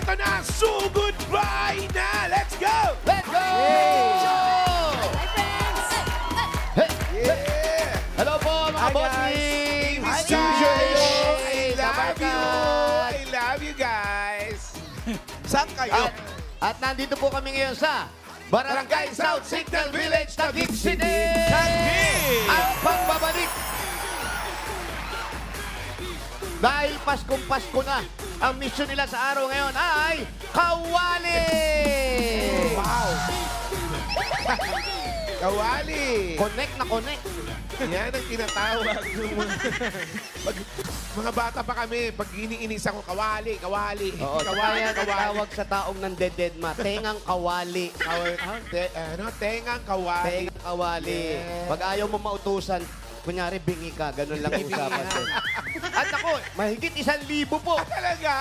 Eto na, sugod Bry na! Let's go! Let's go! Hi, friends! Yeah! Hello po, mga Hi, bossing! guys! Hi, I love you! Kabarkad! I love you guys! Saan kayo? At nandito po kami ngayon sa Barangay South Signal Village, Taguig City! Taguig! Ang pagbabalik! Dahil Paskong-Pasko na, ang mission nila sa araw ngayon ay Kawali! Wow! Kawali! Connect na connect. Yan ang tinatawag. Pag, mga bata pa kami, pag iniinis ako, kawali, kawali. Oo, kawali, kaya kawali. tawag sa taong nandededma, tengang kawali. Tengang kawali. Tengang kawali. Yeah. Pag ayaw mo mautusan, kunyari bingi ka, ganun lang usapan doon. At ako, mahigit 1,000 po. Talaga?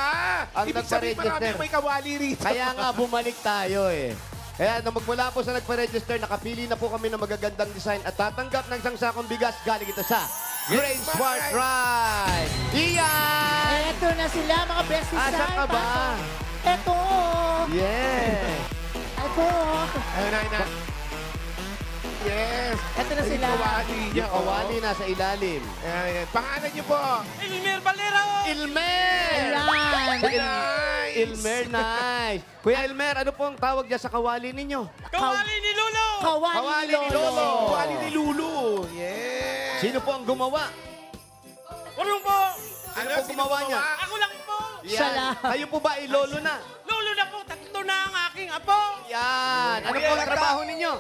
Ang Ibig sabihin nagpa-register. maraming may kawali rito. Kaya nga bumalik tayo eh. Kaya nung magmula po sa nagpa-register, nakapili na po kami ng magagandang design at tatanggap ng isang sakong bigas galing ito sa Great Smart Ride. Iyan! Eto na sila, mga best design. Asan ka ba? Eto. Yeah! Eto. Ayun na. Yes. Eto na sila. Yung kawali niya. Yung kawali nasa ilalim. Ayan. Pangalan niyo po. Elmer Valero! Ilmer! Ayan. Nice. Ilmer, nice. Kuya Ilmer, ano pong tawag dyan sa kawali ninyo? Kawali ni Lolo! Kawali ni Lolo. Kawali ni Lulu. Yes. Sino po ang gumawa? Urong po! Ano po gumawa niya? Ako lang po! Siya lang. Kayo po ba ay lolo na? Lolo na po, tatlo na ang aking apo! Yan. Ano po ang trabaho ninyo?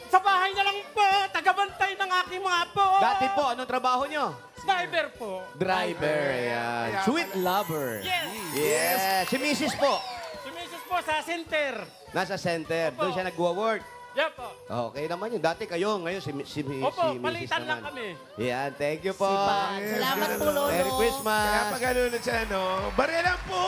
Sa bahay na lang po, tagabantay ng aking mga apo! Dati po, anong trabaho nyo? Driver po! Driver. Ayan. Kaya Sweet lover. Yes! Yes. Si Mrs. po, Si Mrs. po sa center. nasa center. Doon siya nagwa-work. Yan po. Okay naman yun. Dati kayo, ngayon si Opo, Mrs. palitan lang naman. kami. Yan, thank you po. Sipan. Salamat po, Lolo. Merry Christmas. Kaya pag ano na siya, no? Barela po!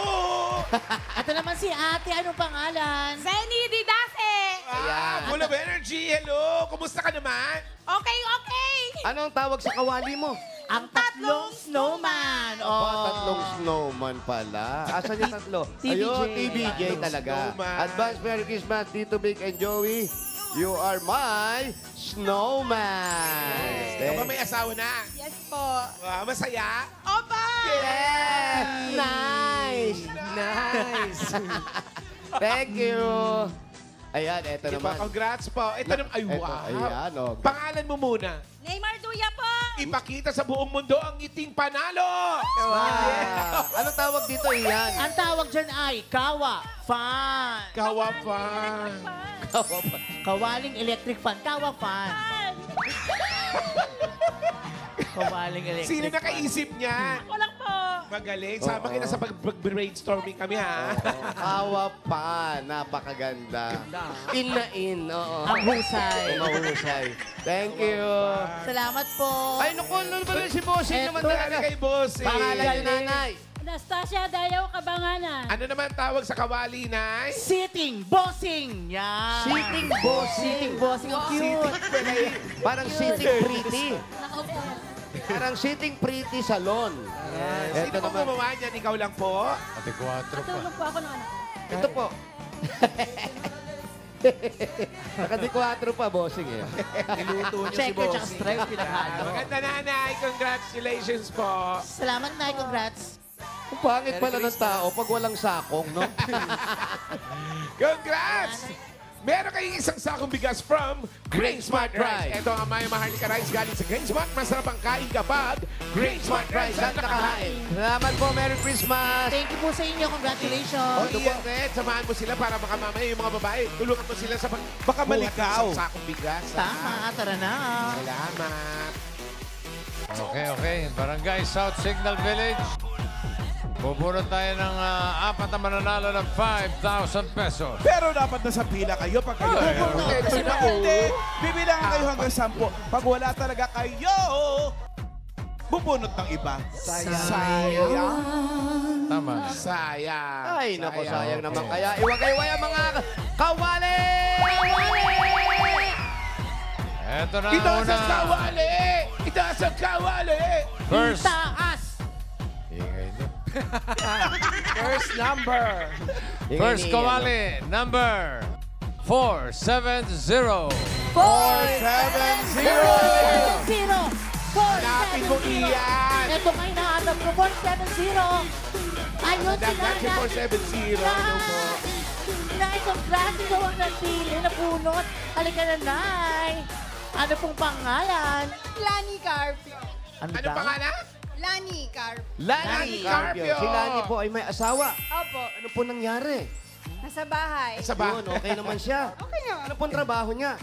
Ito naman si ate. Anong pangalan? Zenny Didase! Ayan. Full of energy. Hello. Kumusta ka naman? Okay, okay! Anong tawag sa kawali mo? Ang tatlong snowman. Tatlong snowman pala. Asan yung tatlo? TBJ. Ayun, TBJ Tatlong talaga. snowman. Advance Merry Christmas, Tito Big and Joey. You are my snowman. Ikaw ba may asawa na? Yes po. Masaya? Opa! Yeah! Nice! Nice! Thank you. Ayan, eto Diba? naman. Congrats po. Ito naman. Ay, Eto, wow. ayan, oh. Pangalan mo muna. Neymar Duya po! Ipakita sa buong mundo ang ngiting panalo! Wow. Anong tawag dito, Ian? Ang tawag dyan ay Kawa Fan. Kawa pa. Kawaling electric fan. Kawa Fan. Kawaling electric Sino nakaisip niyan? Ako lang po! Magaling. Sama kita sa pag-brainstorming kami, ha? Kawa pa. Napakaganda. In na in. Oo. Ang husay. Mahusay. Thank you. Salamat po. Ay, naku, ano ba si Bossing naman Ito talaga? kay boss. Pangalan ni nanay. Anastasia Dayaw Kabanganan. Ano naman tawag sa kawali, Nay? Sitting Bossing. Yan. Sitting Bossing. Sitting Bossing. Ang cute. Parang sitting pretty. Nakaupo. Parang sitting pretty salon. Sino Ito po naman. gumawa niyan? Ikaw lang po? Natulog po ako ng anak ko. Ito po. Nakadi-4 pa, Bossing eh. Niluto niyo si Checker tsaka boss. stripe pinaghalo. Maganda, Nanay. Congratulations po. Salamat, Nay. Congrats. Ang pangit pala ng tao pag walang sakong, no? Congrats! Meron kayong isang sakong bigas from Grain Smart Rice. Ito ang may Maharlika Rice galing sa Grain Smart. Masarap ang kain kapag Grain Smart Rice ang nakahain. Salamat po, Merry Christmas! Thank you po sa inyo. Congratulations. O, Ian, Red, samahan mo sila para baka mamaya yung mga babae, tulungan mo sila sa baka malikaw. Isang sakong bigas. Tama. Tara na. Salamat. Okay. Barangay South Signal Village. Bubunot tayo ng apat na mananalo ng 5,000 pesos. Pero dapat nasa pila kayo pag kayo. Hindi, bibilangan kayo hanggang 10. Pag wala talaga kayo, bubunot ng iba. Sayang. Tama. Sayang. Ay, naku, sayang Okay. naman. Kaya iwagay-wagay ang mga kawali! Eto na ang Itaas una. ang kawali! Itaas ang kawali! First. Taas. Ingay nyo. First number. First Hingin-hingin, kawali, number 470. 470. 470. Hanapin mo iyan. Ito nga hinahanap ko, 470. Ayun, Dagat si sinanay. 470. Ano po? Na itong klase ko ang napili na punot. Halika na, Nay. Ano pong pangalan? Lani Carpio. Ano Ano pangalan? Lani Carpio. Lani Lani Carpio. Carpio. Si Lani po ay may asawa. Opo. Ano po nangyari? Nasa bahay. Sa ba? Yun, okay naman siya. Okay na. Ano pong trabaho niya?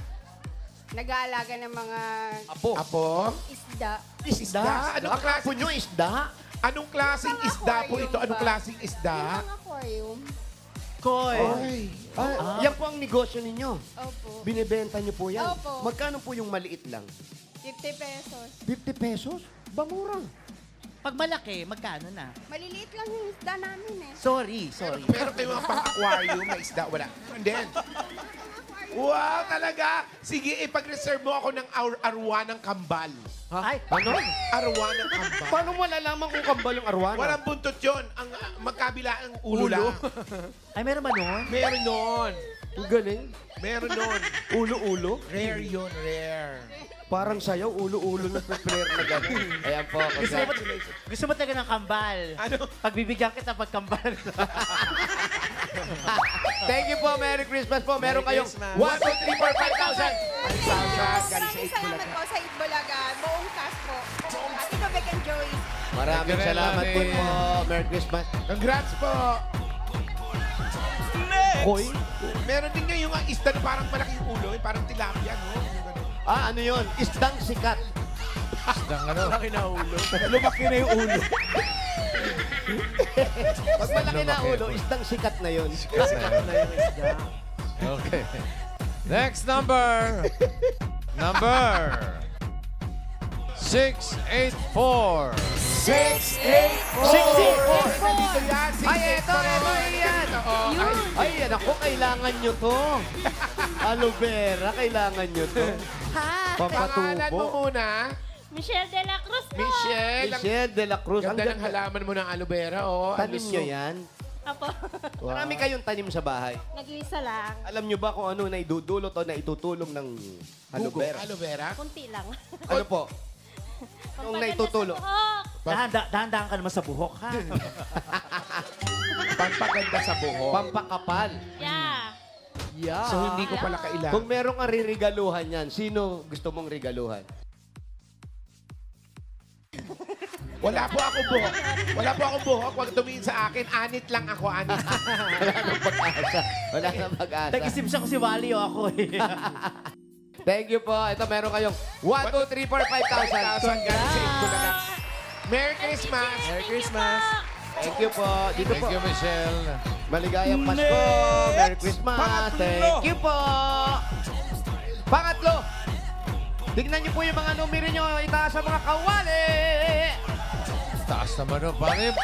Nag-aalaga ng mga Apo. Apo? isda. Isda? Anong Apo klaseng nyo, isda? Anong klaseng Yung isda po aquarium ito? Anong ba? klaseng Yung isda? mga aquarium. Koy. Ay. Yan po ang negosyo ninyo. Opo. Binibenta niyo po yan. Opo. Magkano po yung maliit lang? 50 pesos. 50 pesos? Bamura. Pag malaki, magkano na? Maliliit lang yung isda namin eh. Sorry, sorry. Meron kayong mga pang-aquarium na isda? Wala. And then, wow, talaga. Sige, ipag-reserve mo ako ng arwa ng kambal. Ay, Ano? Arwa ng kambal. Paano mo malalaman kung kambal yung arwana? Walang buntot yun. Ang magkabila ang ulo, lang. ay meron ba nun? Meron nun. Ang galing. Meron nun. Ulo-ulo. Rare yun, rare. Parang sayaw, ulo-ulo na prepare na gano'n. Ayan po. Gusto mo talaga ng kambal? Ano? Pagbibigyan kita pagkambal. Thank you po. Merry Christmas po. Meron Merry kayong Christmas. 1, 2, 3, 4, 5,000. Maraming salamat po sa Itbulaga. Buong cast po. Tito Beck and Joey. Maraming Thank you, salamat po Lani. po. Merry Christmas. Congrats po. Koy? Meron din nga yung isda na parang malaking ulo, parang tilapia, no? Yung ganun. Ah, ano yun? Isdang sikat. Isdang ano? Lumaki na yung ulo. Pag malaki na Lumaki. ulo, isdang sikat na yun. Okay. Next number. Number 684. 684. Nandito yan, Ay, eto, yan. Ay, yan ako, kailangan nyo to. Aloe vera, kailangan nyo to. Pangalan mo Pampatubo. muna. Michelle de la Cruz po. Michelle. Michelle de la Cruz. Ang Ganda ng ganda. halaman mo ng aloe vera, oh. Tanim Ano, nyo yan? Apo. Marami kayong tanim sa bahay. Nag-iisa lang. Alam nyo ba kung ano na idudulot o na itutulong ng aloe Buko. vera? Aloe vera? Kunti lang. Ano po? Yung naitutulong. Dahan-dahan ka naman sa buhok, ha? Pampaganda sa buhok. Pampakapal. Yeah. So, hindi ko pala kailangan. Kung merong aririgaluhan yan, sino gusto mong regaluhan? Wala po ako buhok. Wala po akong buhok. Huwag tumingin sa akin. Anit lang ako, anit. Wala nang pag-asa. Wala nang pag-asa. Nag-isip siya kung si Wally o ako eh. Thank you po. Ito, meron kayong 1, 2, 3, 4, 5,000. 1,000 galing sa Itbulaga. Merry Christmas! Merry Christmas. Thank you po. Dito Thank po. you, Michelle. Maligayang Pasko. Merry Christmas. Pangatlo. Thank you po. Pangatlo. Tignan niyo po yung mga numero niyo. Itaas sa mga kawali. Taas naman o. Paano yung...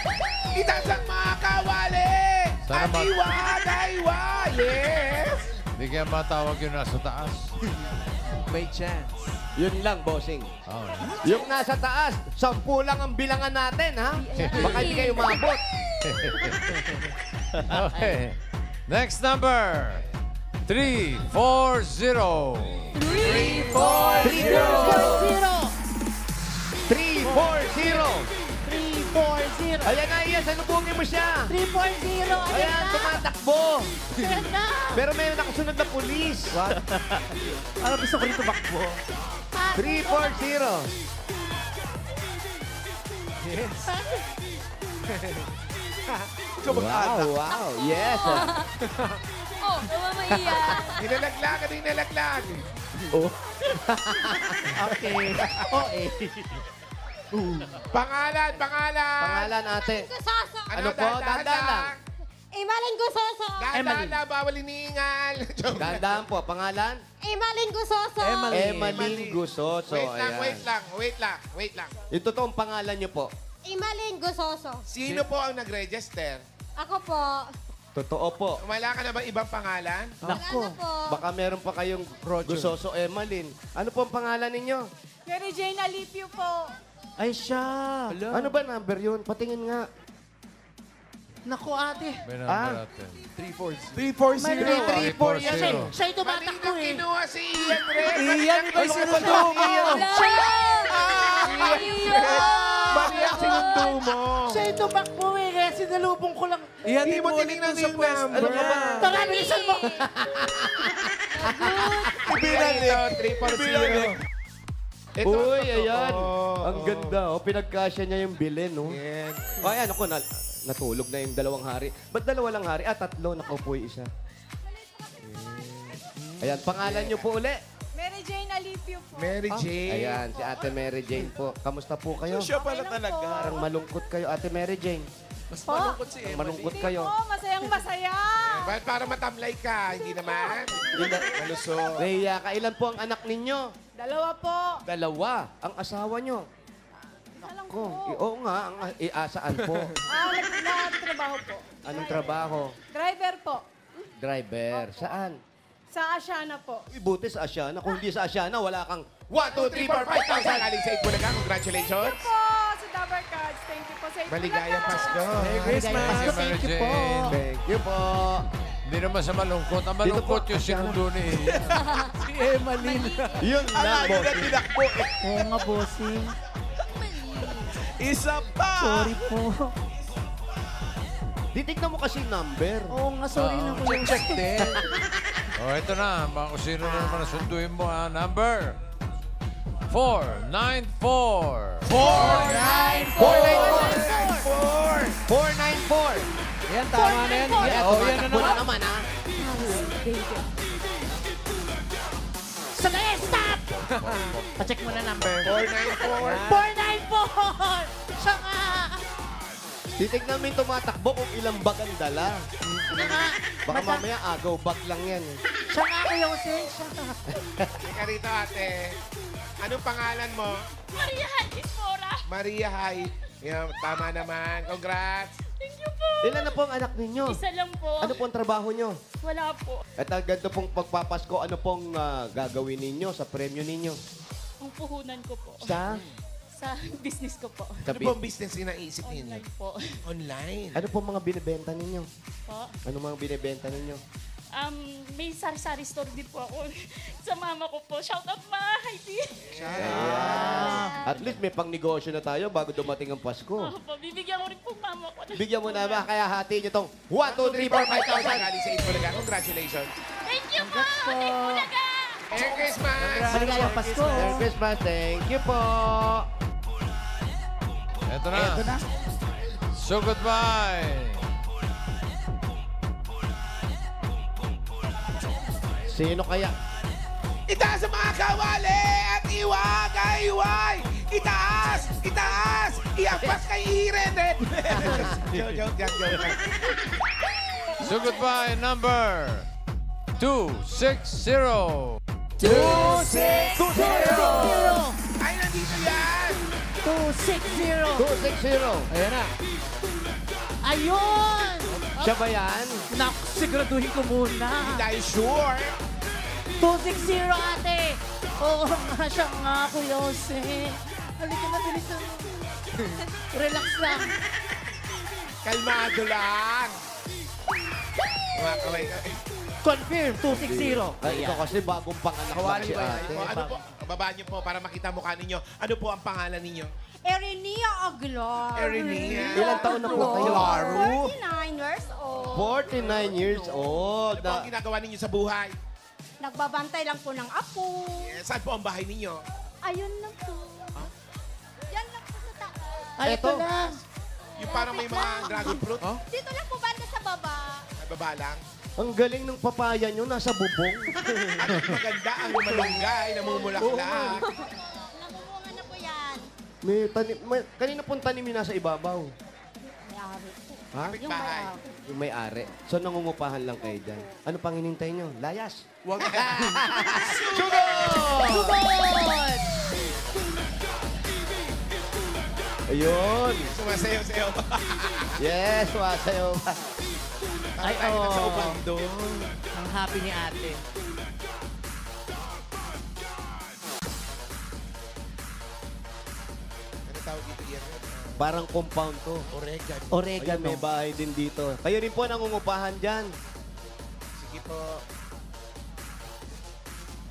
Itaas ang mga kawali! Sana ma- Atiwa, daiwa, yes! Hindi kaya matawag yung nasa taas. May chance. Yun lang, bossing. Oh, Yung nasa taas, 10 lang ang bilangan natin, ha? Baka hindi kayo maabot. okay. Next number. 340. 340. 340. Ayan na, Ian. Salubungin mo siya. 340. Ayan, Ayan na. tumatakbo. Ayan na. Pero may nakasunod na pulis. Ano gusto ko rin tumakbo? 340. Wow, wow. Yes. Oh, namamaiya. Dinalaglag, dinalaglag. Oh. Okay. Oh, eh. Pangalan, pangalan. Pangalan, ate. Gusoso. Ano po? Dahan-dahan lang. Imalin Gusoso. Dahan-dahan lang, bawal iniingal. Dahan-dahan po. Pangalan? Imalin Gusoso. Emaling Gusoso. Wait lang, Ayan. wait lang. Yung totoong pangalan niyo po. Imalin Gusoso. Sino po ang nag-register? Ako po. Totoo po. Wala ka na ba ibang pangalan? Nako. Wala na po. Baka meron pa kayong Gusoso Emalin. Ano po ang pangalan ninyo? Mary Jane Alipio po. Ay, siya. Ano ba number yun? Patingin nga. Naku, ate. May number natin. 340. 3-4 yan. Zero. Siya'y Mali tumatakbo na eh. kinuha si Ian Red. Iyan, iba yung sinundo mo. Mali ang sinundo mo. Siya'y tumakbo eh. Kaya sinalubong ko lang. Iyan, Hindi mo tinignan yung number. Ano ka ba? Tara, bilisan mo. Ito, 340. Ito, Uy, ito, ayan. oh. Ang ganda, oh. Pinagkasya niya yung bilin, no? Yan. O, ayan, ako, natulog na yung dalawang hari. Ba't dalawa lang hari? Tatlo. Nakaupo yung isa. Ayan, pangalan niyo po uli. Mary Jane Alipio po. Mary Jane. Ayan, si Ate Mary Jane po. Kamusta po kayo? Siya pala talaga. Parang malungkot kayo, Ate Mary Jane. Mas malungkot si Parang Emily. malungkot Hindi kayo. po, masayang masaya. Ba't para matamlay ka? Hindi naman. Malusog. Rhea, kailan po ang anak ninyo? Dalawa po. Dalawa. Ang asawa nyo? Alam Ko, ko. oo nga. Saan po? Nagtrabaho po. Anong trabaho? Driver po. Driver. Saan? Sa Asiana po. Uy, buti sa Asiana. Kung hindi sa Asiana, wala kang... 1, 2, 3, 4, 5,000. Galing sa Itbulaga. Congratulations. Po, sa Dabber Cards. Thank you po sa Itbulaga. Maligayang Pasko. Merry Christmas. Mary Jane. Thank you po. Hindi naman sa malungkot. Ang malungkot po, yung sinundo ni Ian. Si Emily. Yun Ang lang, lagi boss. na tinakbo. Oo nga, bossing. Isa pa. Sorry po. Titignan mo kasi yung number. Oo nga, sorry na po. Check din. Ito na. Mga kung sino na naman nasunduin mo. Number 494. 494. Yan, tama na yan. Yeah, Oh, yan na tumatakbo na naman. naman, ha? Sandali, stop! Pa-check mo na number. 494. 494! Siya nga! Titignan mo yung tumatakbo kung ilang bag ang dala. Siya nga! Baka mamaya agaw bag lang yan. Siya nga, Kuya Jose. Siya nga. Ika rito, ate. Anong pangalan mo? Maria Ismora. Maria Hay. Yeah, tama naman. Congrats. Thank you po. Ilan na po ang anak ninyo? Isa lang po. Ano po ang trabaho nyo? Wala po. At ang ganda pong pagpapasko, ano pong gagawin ninyo sa premyo ninyo? Ang puhunan ko po. Sa? Sa business ko po. Ano po ang business na naisip ninyo? Online po. Online. Ano pong mga binibenta ninyo? po. Ano mga binibenta ninyo? May sari-sari store din po ako. Sa mama ko po. Shout out ma! Heidi! At least may pang-negosyo na tayo bago dumating ang Pasko. Opo, bibigyan ko rin po mama ko. Bigyan mo na ba? Kaya hati nyo tong 1, 2, 3, 4, 5,000. Galing sa Itbulaga. Congratulations. Thank you po! Itbulaga! Merry Christmas! Maligayang Pasko. Merry Christmas. Thank you po. Ito na. So goodbye. Sino kaya? Itaas ang mga kawali at iwagay-iway! Itaas! Itaas! Iampas kay Iren! Joke. So goodbye. Number 260. 260! Ay, nandito yan! 260! 260. Ayan na. Ayun! Siya ba yan? Naku, siguraduhin ko muna. Dahil sure, 260, ate! Oo nga, siya nga, Kuya Jose. Halika na, bilisan mo. Relax lang. kalmado lang. Mga kaway. Confirm, 260. Ay, ito kasi bagong panganak lang si ate. Ano po, baba niyo po para makita mukha ninyo. Ano po ang pangalan ninyo? Erinia Aguilar. Erinia. Ilang taon na po kayo? 49 years old. 49 years old. Ano po ang ginagawa ninyo sa buhay? Nagbabantay lang po ng apo. Saan po ang bahay ninyo? Ayun lang po. Yan lang po sa taas. Ay, ito Eto. lang. Yung parang may mga dragon fruit? Dito lang po banda sa baba. Ay, baba lang. Ang galing ng papaya nyo, nasa bubong. At maganda ang malunggay, namumulaklak. Namumunga na po yan. Kanina pong tanim yung nasa ibabaw. May-ari po. Ha? Kapit bahay. Yung may-ari. So nangungupahan lang kayo dyan. Ano pang hinintay nyo? Layas. Wag. Sugod! Ayun. Sumasayaw-sayaw. Yes, wasayo pa. Ay, Tayo na sa oo. ubando. Ang happy ni ate. Ano tawag dito yan? Parang compound to. Oregano. Ayun, Oregano. may bahay din dito. Kayo rin po nangungupahan dyan. Sige po.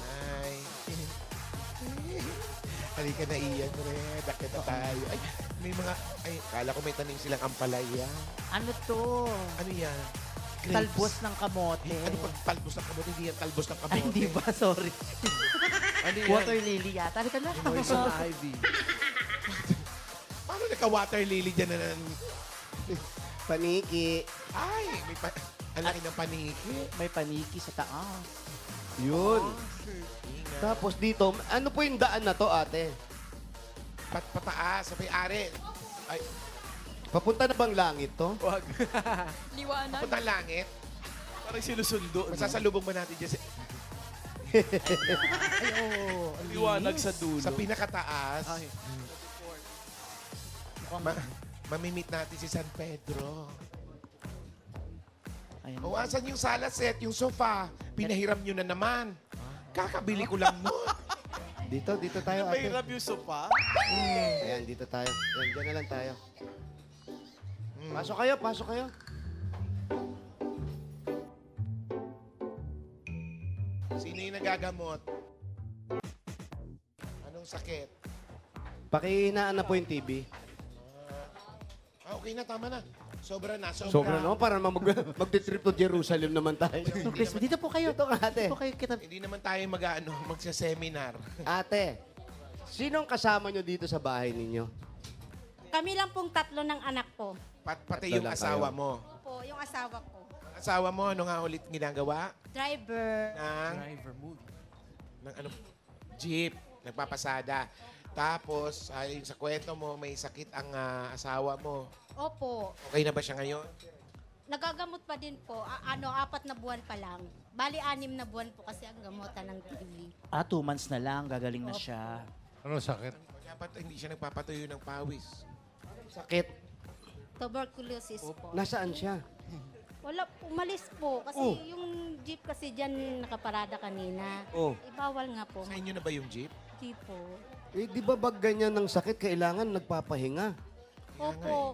Ay. Halika na iyan, Red. Akit na tayo. Ay, may mga... Ay, kala ko may tanim silang ampalaya. Ano to? Ano yan? Talbos ng kamote. Ano pag talbos ng kamote? Hindi yan talbos ng kamote. Ay, hindi ba? Sorry. Ano yan? Water lily yata. Halika na. Ivy. Paano nagka-water lily dyan na Paniki. Ay, may ang laki ng paniki. May paniki sa taas. Yun. Ingat. Tapos dito, ano po yung daan na to, ate? Pataas, sa may-ari. Ay, Papunta na bang langit to? Liwanag. punta ang langit. Parang sinusundo. Masasalubong ba natin dyan Ay, oh. ang Liwanag linis. sa dulo. sa pinakataas? Ay. Mukhang- Mamimit natin si San Pedro. Ayun. O, asan yung sala set, yung sofa? Pinahiram nyo na naman. Kakabili ko lang nun. Dito tayo, ate. Mahirap yung sopa. Ayan, dito tayo. Ayan, dyan na lang tayo. Pasok kayo, pasok kayo. Sino yung nagagamot? Anong sakit? Pakihinaan na po yung TV. Okay na, tama na. Sobra na, sobra. Sobra naman, para magti-trip to Jerusalem naman tayo. Christmas. Dito po kayo. Dito ka, ate. Dito kayo kita. Hindi naman tayo magsa-seminar. Ate, sinong kasama nyo dito sa bahay ninyo? Kami lang pong tatlo ng anak ko. Pati Tatlo yung lang asawa kayo. mo. Opo, yung asawa ko. Asawa mo, ano nga ulit ginagawa? Driver. Ng ano, jeep, nagpapasada. Tapos, ayon sa kwento mo, may sakit ang asawa mo. Opo. Okay na ba siya ngayon? Nagagamot pa din po. 4 na buwan pa lang. Bali, 6 na buwan po kasi ang gamutan ng TV. 2 months na lang. Gagaling na siya. Ano sakit? Dapat hindi siya nagpapatuyo ng pawis. Sakit. Tuberculosis po. Nasaan siya? Wala, umalis po. Kasi Oh. yung jeep kasi dyan nakaparada kanina. Oh. Ibawal nga po. Sa inyo na ba yung jeep? Jeep po. Eh, di ba bag ganyan ng sakit, kailangan nagpapahinga? Opo.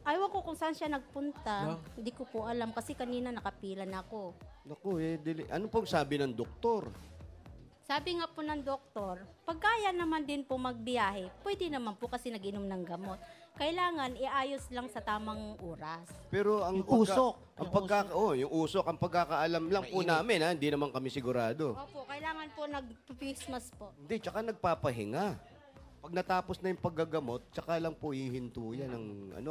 Ayaw ko kung saan siya nagpunta. Hindi ko po alam kasi kanina nakapila na ako. Naku, ano pong sabi ng doktor? Sabi nga po ng doktor, pag kaya naman din po magbiyahe, pwede naman po kasi nag-inom ng gamot. Kailangan iayos lang sa tamang oras. Pero ang Yung usok. yung usok, ang pagkakaalam lang po Mainit. namin, ha? Hindi naman kami sigurado. Opo, kailangan po nag-Christmas po. Hindi, tsaka nagpapahinga. Pag natapos na yung paggagamot, tsaka lang po hihinto yan ng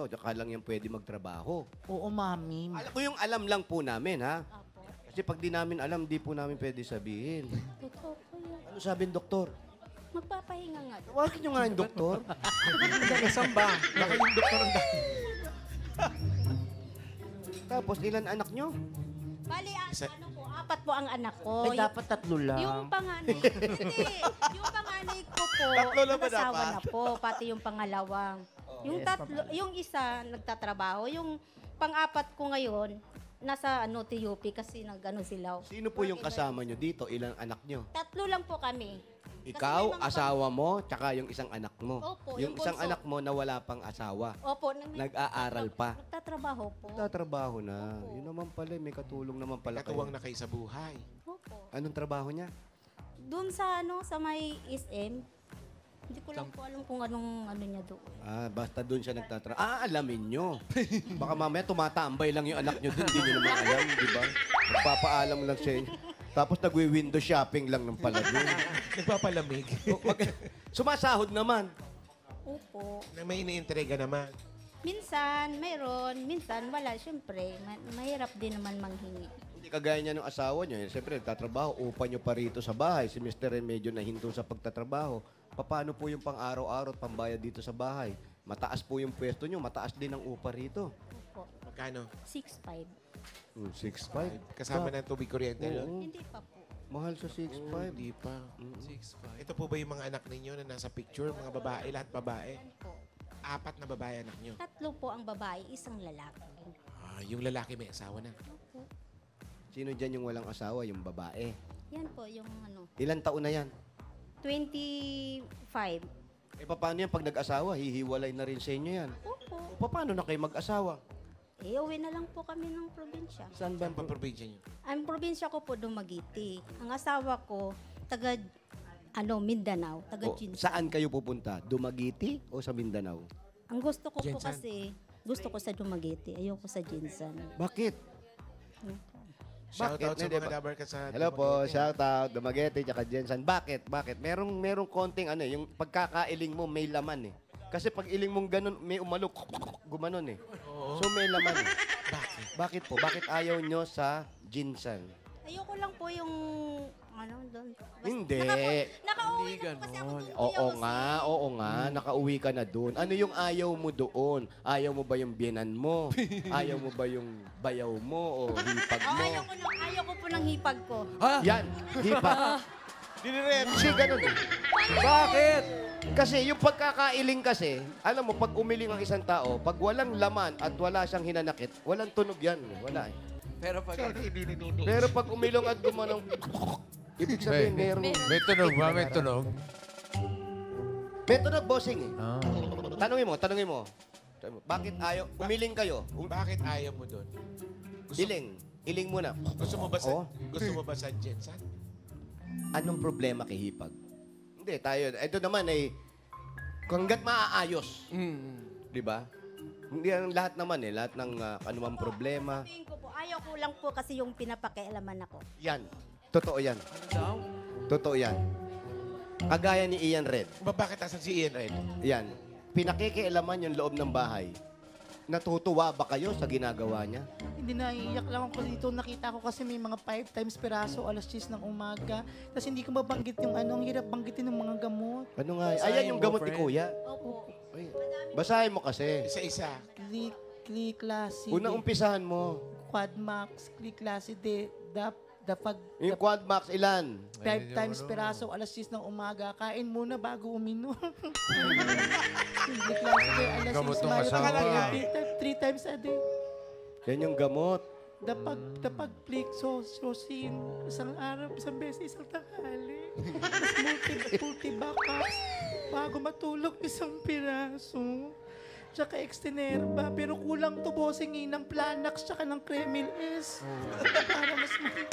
tsaka lang yan pwede magtrabaho. Oo, mami. Alam ko yung alam lang po namin, ha? Opo. Kasi pag di namin alam, di po namin pwede sabihin. Totoo po yun. Ano sabi ng doktor? Magpapahinga nga. Tawagin nyo nga yung doktor. Baka yung doktor ang Tapos, ilan anak nyo? Bali, Isa- 4 po ang anak ko. Ay, dapat 3 lang. Yung panganay, hindi. Yung panganay ko po, Tatlo lang ba nag-asawa dapat? na po, pati yung pangalawang. Yung yung isa nagtatrabaho, yung pang-apat ko ngayon, nasa TUP kasi sila. Sino po yung kasama nyo dito? Ilang anak nyo? 3 lang po kami. Kasi Ikaw, may mga asawa mo, tsaka yung isang anak mo. Opo, yung yung isang bunso. anak mo na wala pang asawa. Opo, Nag-aaral pa. Nagtatrabaho po. Tatrabaho na. Yun naman pala, may katulong naman pala Katuwang kayo. na kayo sa buhay. Opo. Anong trabaho niya? Doon sa sa may SM, hindi ko lang po alam kung anong niya doon. Basta doon siya nagtatrabaho. Alamin nyo. Baka mamaya tumatambay lang yung anak nyo doon. Hindi nyo naman alam, di ba? Nagpapaalam lang sa inyo. Tapos nagwi-window shopping lang ng pala doon. Nagpapalamig. Sumasahod naman. Opo. na may iniintriga naman. Minsan, mayroon. Minsan, wala. Siyempre, mahirap din naman manghingi. Hindi kagaya niya ng asawa niya. Siyempre, nagtatrabaho. Upa niyo pa rito sa bahay. Si Mr. medyo nahinto sa pagtatrabaho. Paano po yung pang-araw-araw at pambayad dito sa bahay? Mataas po yung pwesto niyo. Mataas din ang upa rito. Opo. Magkano? 6'5". 6'5". Kasama ng tubig kuryente nun? Hindi pa po. Mahal sa 6'5". Hindi pa. 6'5". Ito po ba yung mga anak ninyo na nasa picture? Mga babae, lahat babae? Yan po. 4 na babae anak nyo. 3 po ang babae, 1 lalaki. Yung lalaki may asawa na. Opo. Sino dyan yung walang asawa? Yung babae. Yan po, yung Ilan taon na yan? 25. Eh, paano yan pag nag-asawa? Hihiwalay na rin sa inyo yan. Opo. O, paano na kayo mag-asawa? Eh, uwi na lang po kami ng probinsya. Saan ba? Ang paprobinsya niyo. Ang probinsya ko po, Dumaguete. Ang asawa ko, taga, Mindanao, taga O, Jinsan. saan kayo pupunta? Dumaguete o sa Mindanao? Ang gusto ko po Jinsan. kasi, gusto ko sa Dumaguete, ayoko sa Jinsan. Bakit? Shout out sa Hindi, mga lover ka sa... Hello po, shout out, Dumaguete, tsaka Jensen. Bakit? Merong konting yung pagkakailing mo may laman eh. Kasi pag iling mong ganun, may umalok, gumanon eh. So may laman eh. Bakit po? Bakit ayaw nyo sa Jinsan? Ayoko lang po yung, doon. Hindi. Nakauwi na po kasi ako doon. Oo nga, nakauwi ka na doon. Ano yung ayaw mo doon? Ayaw mo ba yung biyenan mo? Ayaw mo ba yung bayaw mo o hipag mo? Ayaw ko po ng hipag ko. Yan, hipag. Diniret. Kasi ganun eh. Bakit? Kasi yung pagkakailing kasi, alam mo, pag umiling ang isang tao, pag walang laman at wala siyang hinanakit, walang tunog yan. Wala eh. Pero pag... Pero pag umilong at gumanong, ibig sabihin, meron. May tunog ba? May tunog? May tunog, bossing eh. Ah. Tanungin mo. Bakit ayaw? Umiling kayo. Bakit ayaw mo doon? Iling muna. Gusto mo ba sa... Oh. Gusto mo ba sa Jensen? Anong problema kay hipag? Hindi, tayo. Ito naman ay, hanggat maaayos. Di ba? Hindi ang lahat naman eh. Lahat ng anumang problema. Tingin ko po, ayaw ko lang po kasi yung pinapakialaman ako. Yan. Totoo yan. Totoo yan. Kagaya ni Ian Red. Bakit asan si Ian Red? Yan. Pinakikialaman yung loob ng bahay. Natutuwa ba kayo sa ginagawa niya? Hindi, naiiyak lang ako dito. Nakita ko kasi may mga 5 times piraso, alas 10 ng umaga. Tapos hindi ko mabanggit yung ang hirap banggitin ng mga gamot. Ano nga? Ayan yung gamot ni Kuya. Opo. Ay, basahin mo kasi. Isa-isa. Click classy. Una umpisahan mo. Quad max, click classy, dapag, Yung Quad Max ilan? 5 times piraso, alas 10 ng umaga. Kain muna bago uminom. Click classy, alas 6 Gamot ng bago asawa. uminom. 3 times a day. Yan yung gamot. Dapag Flixosin, isang araw, isang beses, isang tanghali. Tapos multi-backups, bago matulog, isang piraso. Tsaka extenerba, pero kulang to bossing ng Planax tsaka ng Kremil S. Para mas maging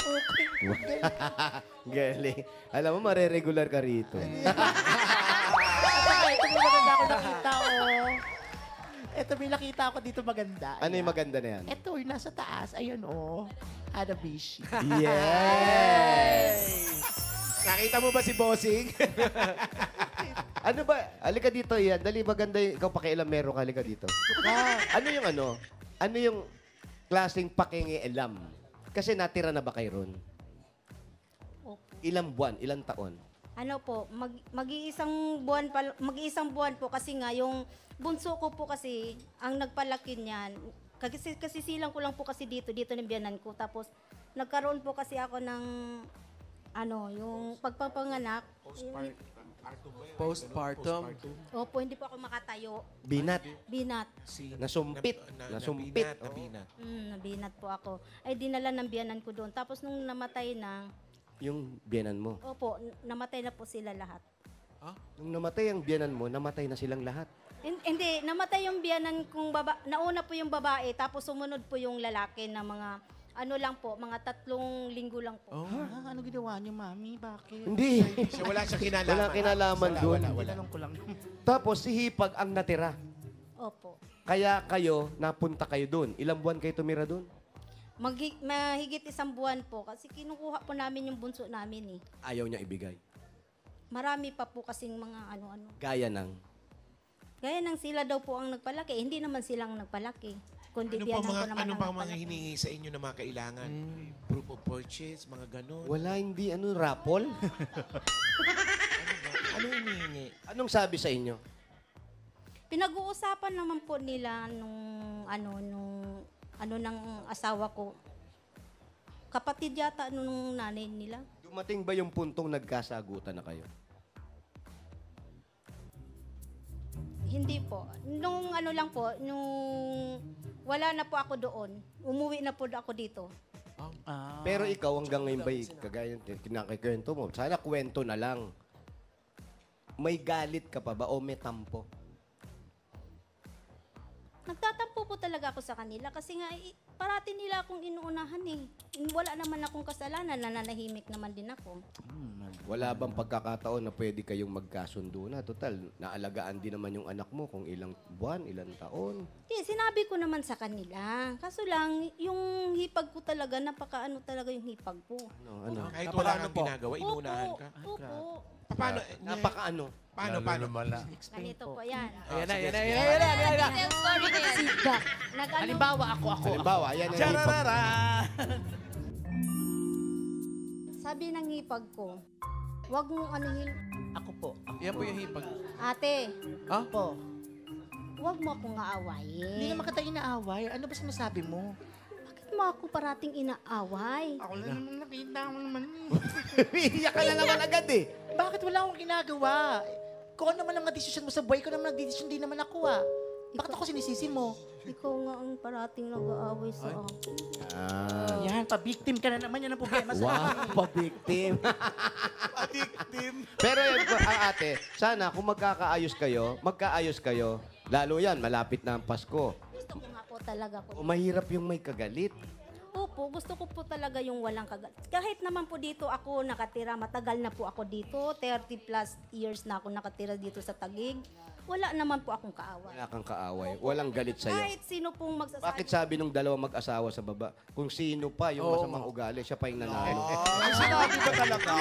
okay. Galing. Alam mo, mareregular ka rito. Ito may maganda ako nakita, oh. Ito may nakita ako dito maganda. Ano yung maganda na yan? Ito, yung nasa taas. Ayun, oh. Hanabishi. Yes! Nakita mo ba si Bossing? Ano ba? Halika dito, yan. Dali, maganda yung ikaw pakialamero ka. Halika dito. Ano yung ano? Ano yung klaseng pakingialam? Kasi natira na ba kayo ron? Opo. Ilang buwan? Ilang taon? Ano po, mag-iisang buwan po kasi nga yung bunso ko po kasi ang nagpalaki niyan. Kasi silang ko lang po kasi dito ng biyanan ko. Tapos nagkaroon po kasi ako ng yung pagpapanganak. Postpartum. Opo, hindi po ako makatayo. Binat. Binat. Nasumpit. Nasumpit. Nabinat. Nabinat po ako. Ay dinala ng biyanan ko doon. Tapos nung namatay na, Yung biyanan mo. opo, namatay na po sila lahat. Nung namatay ang biyanan mo, namatay na silang lahat. Hindi, namatay yung biyanan kong nauna po yung babae, tapos sumunod po yung lalaki na mga, mga 3 linggo lang po. Ano ginawa niyo, mami? Bakit? Hindi. So, wala siyang kinalaman. Walang kinalaman doon. Wala. Tanong ko lang. Tapos si Hipag ang natira. Opo. Kaya kayo, napunta kayo doon. Ilang buwan kayo tumira doon? Mahigit 1 buwan po kasi kinukuha po namin yung bunso namin eh. Ayaw niya ibigay. Marami pa po kasing mga ano-ano. Gaya ng... Gaya ng sila daw po ang nagpalaki. Hindi naman silang nagpalaki. Kundi Ano pa biyanan ko mga, naman ano ang pa mga nagpalaki. hiningi sa inyo na mga kailangan? Proof of purchase, mga ganun. Wala, hindi. Rapol? Ano hinihingi? Anong sabi sa inyo? Pinag-uusapan naman po nila nung ng asawa ko. Kapatid yata nung nanay nila. Dumating ba yung puntong nagkasagutan na kayo? Hindi po. Nung nung wala na po ako doon, umuwi na po ako dito. Pero ikaw hanggang ngayon ba'y kagaya ng kinakikwento mo? Sana kwento na lang. may galit ka pa ba o may tampo? Nagtatampo po talaga ako sa kanila kasi nga parati nila akong inuunahan eh. Wala naman akong kasalanan, nananahimik naman din ako. Wala bang pagkakataon na pwede kayong magkasundo na? Total, naalagaan din naman yung anak mo kung ilang buwan, ilang taon. Sinabi ko naman sa kanila. Kaso lang, yung hipag ko talaga, napakaano talaga yung hipag ko. Ano? Kahit wala kang ginagawa, inuunahan ka. Opo. Paano? Napakaano? Paano? Ganito po, yan. Ayan na. Detailed story na yan. Nag-ano, Halimbawa, ako. Halimbawa, ayan ang hipag. Chararara! sabi ng hipag ko, wag mong anuhin, Ako po. Yan po yung hipag. ate, Po. wag mo akong aawayin. Hindi naman kita inaaway. Ano ba sinasabi mo? Bakit mo ako parating inaaway? Ako lang naman nakita mo naman. Iiyak ka na naman agad eh. Bakit wala akong ginagawa? Kung ano naman ang mga desisyon mo sa buhay ko naman nagdesisyon din naman ako ah. Bakit ako sinisisi mo? Ikaw nga ang parating nag-aaway sa akin. Yan, pa-victim ka na naman. Yan ang problema sa Wow, akin. pa-victim. Addictive. Pero yun po, ate, sana kung magkaayos kayo, lalo yan, malapit na ang Pasko. Gusto ko nga po talaga po. Mahirap yung may kagalit. Opo, gusto ko po talaga yung walang kagat. Kahit naman po dito ako nakatira, matagal na po ako dito, 30 plus years na ako nakatira dito sa Taguig. Wala naman po akong kaaway. Wala kang kaaway. Walang galit sa'yo. Kahit sino pong magsasabi. Bakit sabi nung dalawang mag-asawa sa baba, kung sino pa yung masamang ugali, siya pa yung nanalo. Ang sinabi ba talaga?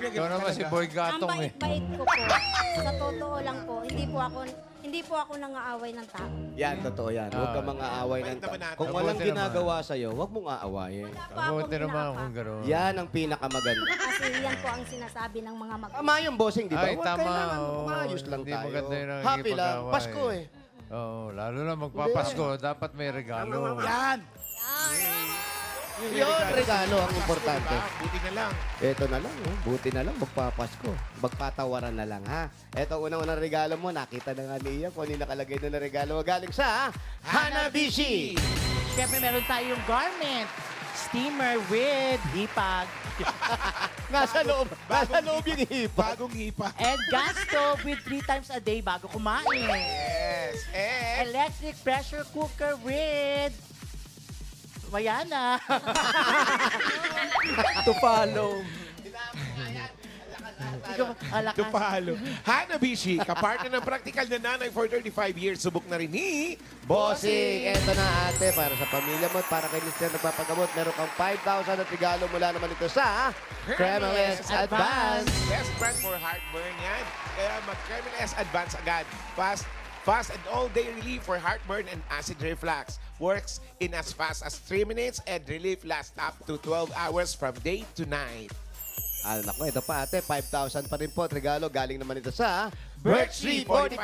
Ikaw naman si Boy Ang Gatong eh. bait-bait ko po. Sa totoo lang po, hindi po ako nangaaway ng tao. Yan, totoo yan. Huwag ka mga aaway ng Bait naman natin. Kung walang Mabuti naman. ginagawa sa'yo, huwag mong aawayin. Wala po akong Mabuti naman ginagawa. kung gano'n. Yan ang pinakamaganda. Kasi yan po ang sinasabi ng mga Tama yung bossing, di ba? Ay, Huwag tama. kailangan, Oo. maayos lang Hindi tayo. maganda yung Happy lang. nakikipag-away. Pasko eh. Oo, lalo na magpapasko, dapat may regalo. Yan! Yun, regalo ang importante. Buti na lang. Ito na lang, oh. Buti na lang, magpapasko. Magpatawaran na lang, ha? Ito, unang-unang regalo mo, nakita na nga niya kung ano yung nakalagay doon na regalo. Galing sa Hanabishi! Siyempre, meron tayong garment. Steamer with hipag. Nasa loob yung hipa. Bagong hipa. And gas stove with 3 times a day bago kumain. Yes. And Electric pressure cooker with... Mayana. To follow. to follow. Hanabishi, kapartner ng practical na nanay for 35 years. Subok na rin ni Bossing, eto na ate, para sa pamilya mo, at para kay Mr. Nagpapagamot, meron kang 5,000 at regalo mula naman ito sa Cremeles Advance. Best brand for heartburn yan. Kaya mag-Cremeles Advance agad. Fast and all-day relief for heartburn and acid reflux. Works in as fast as 3 minutes and relief lasts up to 12 hours from day to night. Naku, ito pa ate, 5,000 pa rin po at regalo. Galing naman ito sa Birch 345.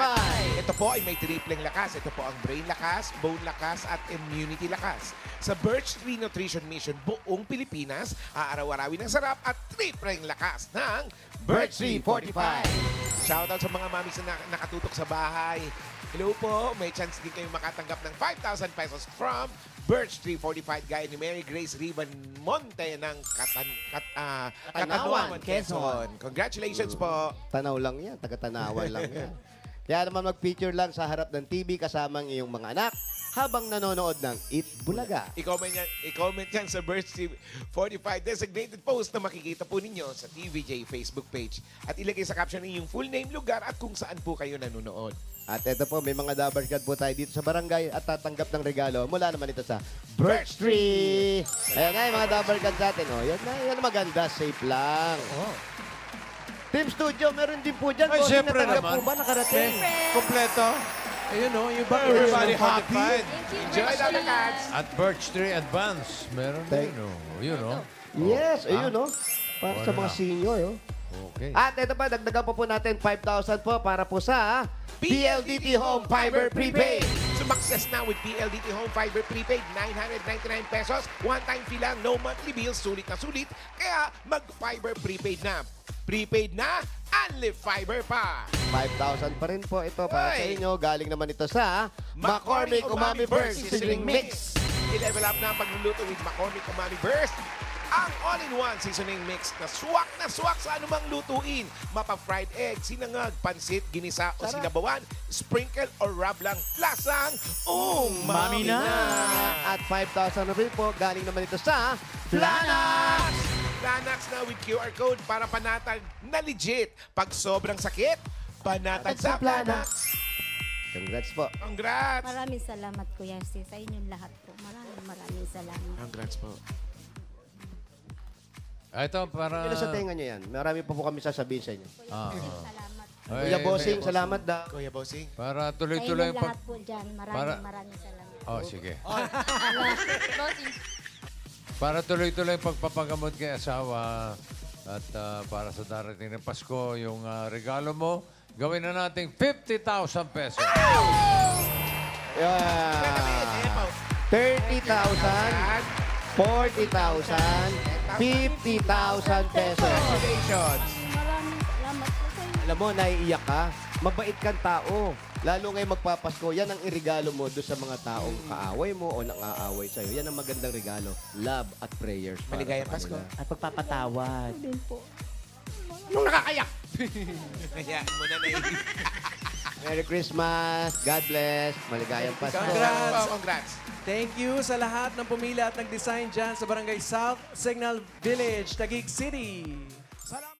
Ito po ay may tripleng lakas. Ito po ang brain lakas, bone lakas, at immunity lakas. Sa Birch 3 Nutrition Mission, buong Pilipinas, aaraw-arawin ng sarap at tripleng lakas ng Birch 345. Shoutout sa mga mamis na nakatutok sa bahay. Hello po, may chance din kayong makatanggap ng 5,000 pesos from Birch 345 gaya ni Mary Grace Riban Monte ng Katanawan, Quezon. Congratulations po. Tanaw lang yan, taga-tanawan lang yan. Kaya naman mag-feature lang sa harap ng TV kasama ang iyong mga anak habang nanonood ng Eat Bulaga. I-comment yan sa Birch 45 designated post na makikita po ninyo sa TVJ Facebook page. At ilagay sa caption ninyong full name, lugar at kung saan po kayo nanonood. At ito po, may mga Dabarkad po tayo dito sa barangay at tatanggap ng regalo mula naman ito sa Birch Tree. Ayan nga yung mga Dabarkad sa atin. Oh. Yan ang maganda, safe lang. Team Studio, meron din po dyan. Ay, Bossing, syempre natanggap naman. po ba nakarating? Kompleto. Ayun o, yung Everybody happy. Enjoy the cats! At Birch 3 Advance, meron din. Yun, oh. Yes, ayun, no? Para sa Wala mga na. senior, oh. Okay. At ito pa, dagdagan pa po natin 5,000 po para po sa PLDT Home Fiber Prepaid. Sumakses na with PLDT Home Fiber Prepaid. 999 pesos. One-time fee lang. No monthly bills. Sulit na sulit. Kaya mag-Fiber Prepaid na. Prepaid na. Unli Fiber pa. 5,000 pa rin po ito para sa Ay! inyo. Galing naman ito sa McCormick Umami Burst Sizzling Mix. I-level up na ang pagluluto with McCormick Umami Burst. Ang all-in-one seasoning mix na swak sa anumang lutuin. Mapa-fried egg, sinangag, pansit, ginisa o sinabawan, sprinkle or rub lang. Lasang umami na! At 5,000 na rin po, galing naman ito sa Planax! Planax na with QR code para panatag na legit. Pag sobrang sakit, panatag sa Planax. Congrats po. Congrats! Maraming salamat, Kuya Sis, sa inyong lahat po. Maraming salamat. Congrats po. Ito, para... Kailan sa tenga nyo yan? Marami pa po kami sasabihin sa inyo. Salamat. Kuya Bossing, salamat daw. Kuya Bossing. Para Sa tuloy-tuloy inyong ang lahat po dyan. Maraming salamat. Oh, sige. Para tuloy-tuloy ang pagpapagamot kay asawa at para sa darating ng Pasko, yung regalo mo, gawin na nating 50,000 pesos. Yeah. 30,000, 40,000, 50,000 pesos. Congratulations! Maraming salamat po sa inyo. Alam mo, naiiyak ka. Mabait kang tao. Lalo ngayon magpapasko, yan ang irigalo mo doon sa mga taong kaaway mo o nang-aaway sa'yo. Yan ang magandang regalo. Love at prayers. para Maligayang sa Pasko. kanila. At pagpapatawad. Din po. Nung nakakayak! Hayaan mo na Merry Christmas. God bless. Maligayang Pasko. Congrats. Congrats! Thank you sa lahat ng pumili at nag-design dyan sa Barangay South Signal Village, Taguig City. Salamat.